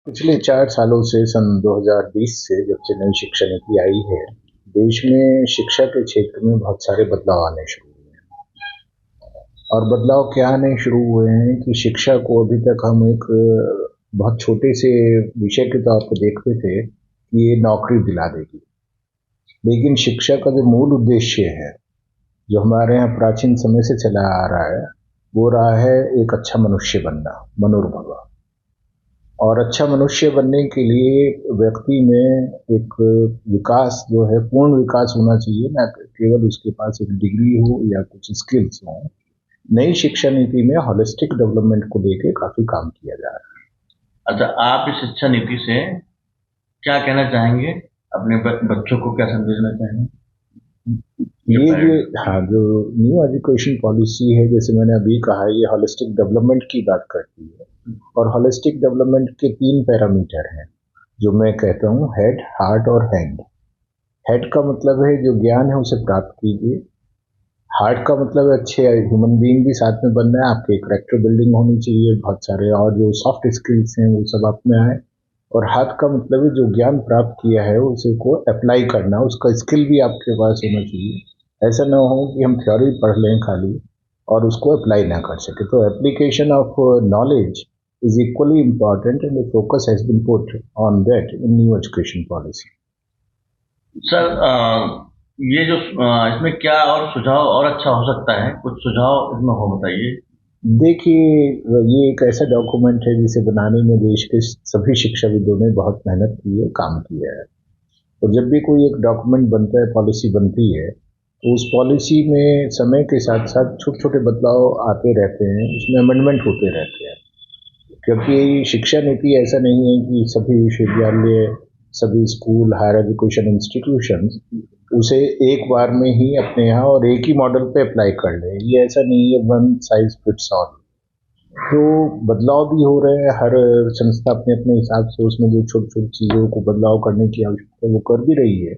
पिछले 4 सालों से सन 2020 से जब से नई शिक्षा नीति आई है, देश में शिक्षा के क्षेत्र में बहुत सारे बदलाव आने शुरू हुए हैं। और बदलाव क्या आने शुरू हुए हैं कि शिक्षा को अभी तक हम एक बहुत छोटे से विषय के तौर पर देखते थे कि ये नौकरी दिला देगी। लेकिन शिक्षा का जो मूल उद्देश्य है, जो हमारे यहाँ प्राचीन समय से चला आ रहा है, वो रहा है एक अच्छा मनुष्य बनना, मनुर्भव। और अच्छा मनुष्य बनने के लिए व्यक्ति में एक विकास जो है पूर्ण विकास होना चाहिए, ना कि केवल उसके पास एक डिग्री हो या कुछ स्किल्स हो। नई शिक्षा नीति में होलिस्टिक डेवलपमेंट को लेके काफी काम किया जा रहा अच्छा, आप इस शिक्षा नीति से क्या कहना चाहेंगे? अपने बच्चों को क्या संदेश देना चाहेंगे है। या ये जो पेरेंट्स? हाँ जो न्यू एजुकेशन पॉलिसी है, जैसे मैंने अभी कहा, ये होलिस्टिक डेवलपमेंट की बात करती है। और होलिस्टिक डेवलपमेंट के 3 पैरामीटर हैं, जो मैं कहता हूँ हेड, हार्ट और हैंड। हेड का मतलब है जो ज्ञान है उसे प्राप्त कीजिए। हार्ट का मतलब है अच्छे ह्यूमन बीइंग भी साथ में बनना है, आपके करेक्टर बिल्डिंग होनी चाहिए, बहुत सारे और जो सॉफ्ट स्किल्स हैं वो सब आप में आए। और हाथ का मतलब है जो ज्ञान प्राप्त किया है उसे को अप्लाई करना, उसका स्किल भी आपके पास होना चाहिए। ऐसा ना हो कि हम थ्योरी पढ़ लें खाली और उसको अप्लाई ना कर सके। तो application of knowledge is equally important and focus has been put on that in new education policy. Sir, ये जो इसमें क्या और सुझाव और अच्छा हो सकता है? कुछ सुझाव इसमें हो बताइए। देखिए, ये एक ऐसा डॉक्यूमेंट है जिसे बनाने में देश के सभी शिक्षाविदों ने बहुत मेहनत की है, काम किया है। और जब भी कोई एक डॉक्यूमेंट बनता है, पॉलिसी बनती है, तो उस पॉलिसी में समय के साथ साथ छोटे छोटे बदलाव आते रहते हैं, उसमें अमेंडमेंट होते रहते हैं। क्योंकि शिक्षा नीति ऐसा नहीं है कि सभी विश्वविद्यालय, सभी स्कूल, हायर एजुकेशन इंस्टीट्यूशंस उसे एक बार में ही अपने यहाँ और एक ही मॉडल पे अप्लाई कर ले। ये ऐसा नहीं है वन साइज फिट्स ऑल। तो बदलाव भी हो रहे हैं, हर संस्था अपने अपने हिसाब से उसमें जो छोटी छोटी चीज़ों को बदलाव करने की आवश्यकता है वो कर भी रही है।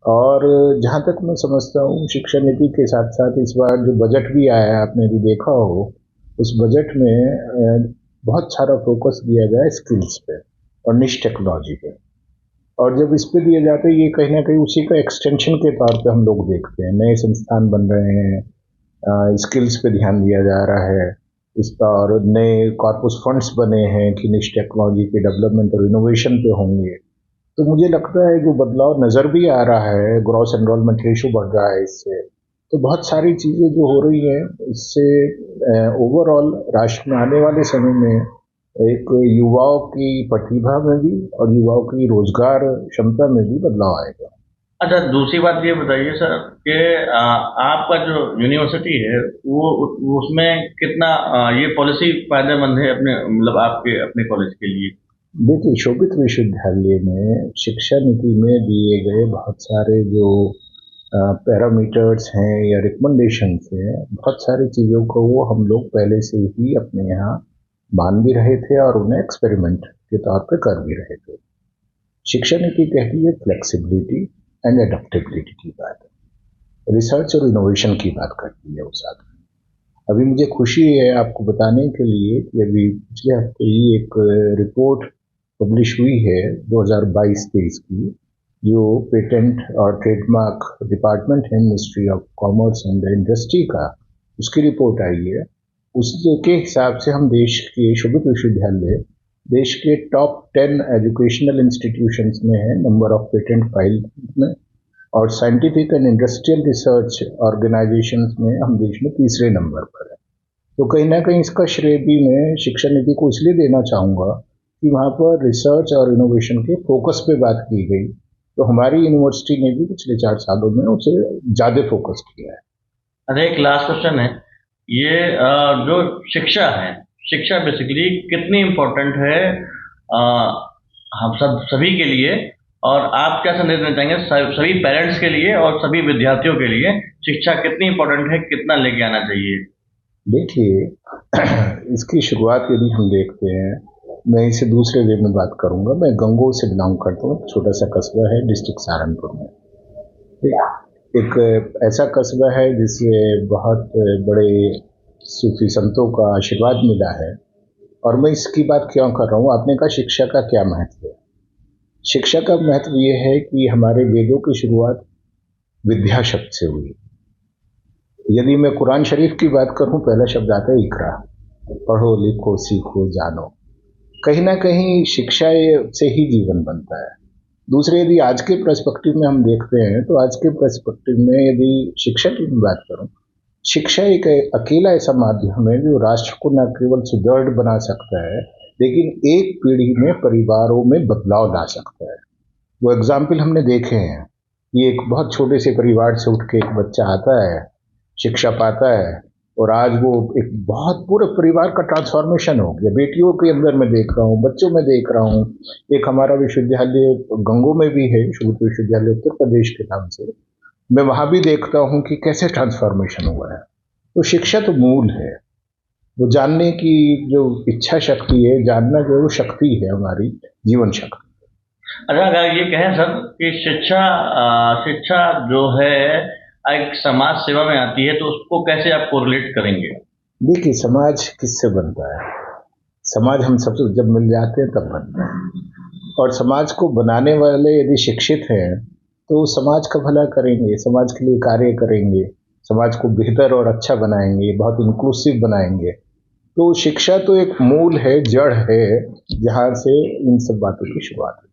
और जहाँ तक मैं समझता हूँ, शिक्षा नीति के साथ साथ इस बार जो बजट भी आया है, आपने भी देखा हो, उस बजट में बहुत सारा फोकस दिया गया है स्किल्स पे और निश टेक्नोलॉजी पे। और जब इस पे दिए जाते हैं, ये कहीं ना कहीं उसी का एक्सटेंशन के तौर पे हम लोग देखते हैं, नए संस्थान बन रहे हैं, स्किल्स पे ध्यान दिया जा रहा है इसका, और नए कॉर्पस फंड्स बने हैं कि निश टेक्नोलॉजी के डेवलपमेंट और इनोवेशन पे होंगे। तो मुझे लगता है जो बदलाव नज़र भी आ रहा है, ग्रॉस एनरोलमेंट रेशो बढ़ रहा है इससे। तो बहुत सारी चीज़ें जो हो रही हैं इससे ओवरऑल राष्ट्र में आने वाले समय में एक युवाओं की प्रतिभा में भी और युवाओं की रोजगार क्षमता में भी बदलाव आएगा। अच्छा, दूसरी बात ये बताइए सर कि आपका जो यूनिवर्सिटी है वो उसमें कितना ये पॉलिसी फायदेमंद है अपने मतलब आपके अपने कॉलेज के लिए? देखिए, शोभित विश्वविद्यालय में शिक्षा नीति में दिए गए बहुत सारे जो पैरामीटर्स हैं या रिकमेंडेशंस हैं, बहुत सारी चीज़ों को वो हम लोग पहले से ही अपने यहाँ मान भी रहे थे और उन्हें एक्सपेरिमेंट के तौर पे कर भी रहे थे। शिक्षा नीति कहती है फ्लेक्सिबिलिटी एंड एडेप्टेबिलिटी की बात, रिसर्च और इनोवेशन की बात करती है वो साथ में। अभी मुझे खुशी है आपको बताने के लिए कि अभी पिछले हफ्ते ही एक रिपोर्ट पब्लिश हुई है 2022-23 की, जो पेटेंट और ट्रेडमार्क डिपार्टमेंट है ministry of commerce and industry का, उसकी रिपोर्ट आई है। उसके हिसाब से हम देश के शोभित विश्वविद्यालय देश के टॉप 10 एजुकेशनल इंस्टीट्यूशंस में है नंबर ऑफ पेटेंट फाइल में। और scientific and industrial research organisations में हम देश में तीसरे नंबर पर है। तो कहीं ना कहीं इसका श्रेय भी मैं शिक्षा नीति को इसलिए देना चाहूँगा कि वहाँ पर रिसर्च और इनोवेशन के फोकस पे बात की गई। तो हमारी यूनिवर्सिटी ने भी पिछले 4 सालों में उसे ज़्यादा फोकस किया है। अच्छा, एक लास्ट क्वेश्चन है। ये जो शिक्षा है, शिक्षा बेसिकली कितनी इम्पोर्टेंट है अ, हम सभी के लिए? और आप क्या संदेश देना चाहेंगे सभी पेरेंट्स के लिए और सभी विद्यार्थियों के लिए? शिक्षा कितनी इम्पोर्टेंट है, कितना लेके आना चाहिए? देखिए, इसकी शुरुआत यदि हम देखते हैं, मैं इसे दूसरे वे में बात करूंगा। मैं गंगोह से बिलोंग करता हूँ, छोटा सा कस्बा है डिस्ट्रिक्ट सहारनपुर में। एक ऐसा कस्बा है जिसे बहुत बड़े सूफी संतों का आशीर्वाद मिला है। और मैं इसकी बात क्यों कर रहा हूँ, आपने कहा शिक्षा का क्या महत्व है। शिक्षा का महत्व ये है कि हमारे वेदों की शुरुआत विद्या शब्द से हुई। यदि मैं कुरान शरीफ की बात करूं, पहला शब्द आता है इकरा, पढ़ो लिखो सीखो जानो। कहीं ना कहीं शिक्षा से ही जीवन बनता है। दूसरे, यदि आज के पर्सपेक्टिव में हम देखते हैं तो आज के पर्सपेक्टिव में यदि शिक्षा की बात करूं, शिक्षा एक अकेला ऐसा माध्यम है जो राष्ट्र को न केवल सुदृढ़ बना सकता है, लेकिन एक पीढ़ी में परिवारों में बदलाव ला सकता है। वो एग्जाम्पल हमने देखे हैं। ये एक बहुत छोटे से परिवार से उठ के एक बच्चा आता है, शिक्षा पाता है, और आज वो एक बहुत पूरे परिवार का ट्रांसफॉर्मेशन हो गया। बेटियों के अंदर मैं देख रहा हूँ, बच्चों में देख रहा हूँ। एक हमारा विश्वविद्यालय गंगों में भी है, शुरू विश्वविद्यालय उत्तर प्रदेश के नाम से, मैं वहाँ भी देखता हूँ कि कैसे ट्रांसफॉर्मेशन हुआ है। तो शिक्षा तो मूल है। वो जानने की जो इच्छा शक्ति है, जानना जो है वो शक्ति है, हमारी जीवन शक्ति। अच्छा, अगर ये कहें सर कि शिक्षा जो है एक समाज सेवा में आती है, तो उसको कैसे आप कोरिलेट करेंगे? देखिए, समाज किससे बनता है? समाज हम सब जब मिल जाते हैं तब बनता है, और समाज को बनाने वाले यदि शिक्षित हैं तो समाज का भला करेंगे, समाज के लिए कार्य करेंगे, समाज को बेहतर और अच्छा बनाएंगे, बहुत इंक्लूसिव बनाएंगे। तो शिक्षा तो एक मूल है, जड़ है, जहाँ से इन सब बातों की शुरुआत है।